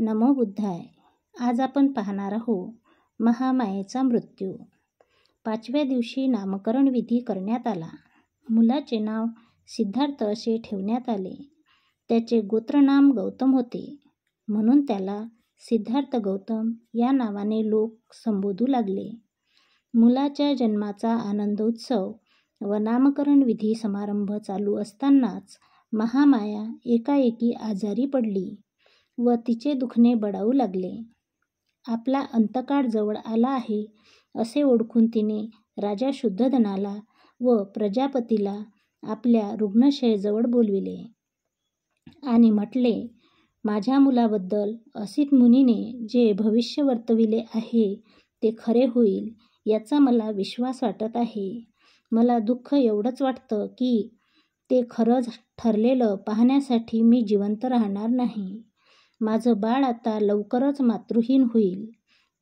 नमो बुद्धाय. आज आपण पाहणार आहोत महामायेचा मृत्यू. 5व्या दिवशी नामकरण विधी करण्यात आला. मुलाचे नाव सिद्धार्थ असे ठेवण्यात आले. त्याचे गोत्रनाम गौतम होते, म्हणून त्याला सिद्धार्थ गौतम या नावाने लोक संबोधू लागले. मुलाच्या जन्माचा आनंदोत्सव व नामकरण विधी समारंभ चालू असतानाच महामाया एकाएकी आजारी पडली व तिचे दुखणे बढावू लागले. आपला अंतकाळ जवळ आला आहे असे ओळखून तिने राजा शुद्धोधनाला व प्रजापतीला आपल्या रुग्णशय्येजवळ बोलविले आणि म्हटले, माझ्या मुलाबद्दल असित मुनीने जे भविष्य वर्तविले आहे ते खरे होईल याचा मला विश्वास वाटत आहे. मला दुःख एवढंच वाटतं की ते खरं ठरलेलं पाहण्यासाठी मी जिवंत राहणार नाही. माझं बाळ आता लवकरच मातृहीन होईल,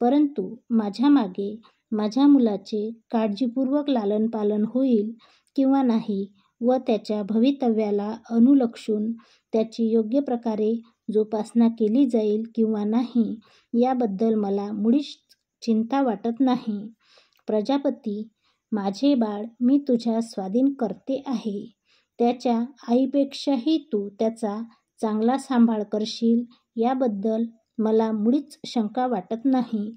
परंतु माझ्या मागे माझ्या मुलाचे काळजीपूर्वक लालनपालन होईल किंवा नाही व त्याच्या भवितव्याला अनुलक्षून त्याची योग्य प्रकारे जोपासना केली जाईल किंवा नाही याबद्दल मला मुळीच चिंता वाटत नाही. प्रजापती, माझे बाळ मी तुझ्या स्वाधीन करते आहे. त्याच्या आईपेक्षाही तू त्याचा चांगला सांभाळ करशील याबद्दल मला मुळीच शंका वाटत नाही.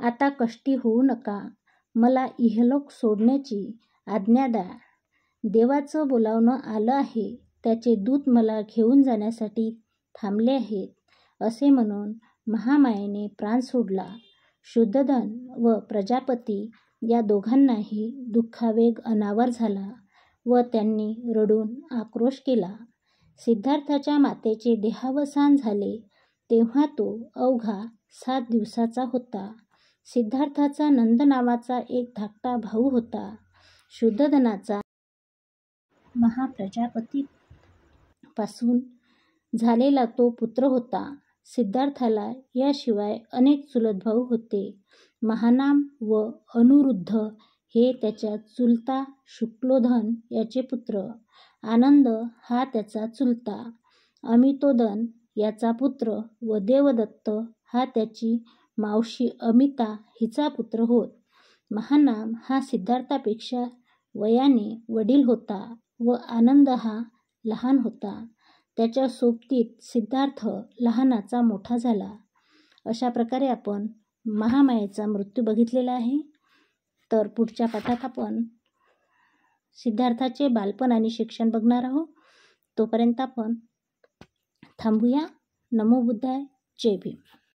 आता कष्टी होऊ नका. मला इहलोक सोडण्याची आज्ञा द्या. देवाचं बोलावणं आलं आहे. त्याचे दूत मला घेऊन जाण्यासाठी थांबले आहेत. असे म्हणून महामायेने प्राण सोडला. शुद्धोधन व प्रजापती या दोघांनाही दुःखावेग अनावर झाला व त्यांनी रडून आक्रोश केला. सिद्धार्थाच्या मातेचे देहावसान झाले तेव्हा तो अवघा 7 दिवसाचा होता. सिद्धार्थाचा नंद नावाचा एक धाकटा भाऊ होता. शुद्धोधनाचा महाप्रजापतीपासून झालेला तो पुत्र होता. सिद्धार्थाला याशिवाय अनेक चुलत भाऊ होते. महानाम व अनिरुद्ध हे त्याच्या चुलता शुक्लोधन याचे पुत्र. आनंद हा त्याचा चुलता. अमितोदन याचा पुत्र व देवदत्त हा त्याची मावशी अमिता हिचा पुत्र होत. महानाम हा सिद्धार्थापेक्षा वयाने वडील होता व आनंद हा लहान होता. त्याच्या सोबतीत सिद्धार्थ लहानाचा मोठा झाला. अशा प्रकारे आपण महामायेचा मृत्यू बघितलेला आहे. तर पुढच्या पाठात आपण सिद्धार्थाचे बालपण आणि शिक्षण बघणार आहोत. तोपर्यंत आपण थांबूया. नमो बुद्धाय. जय भीम.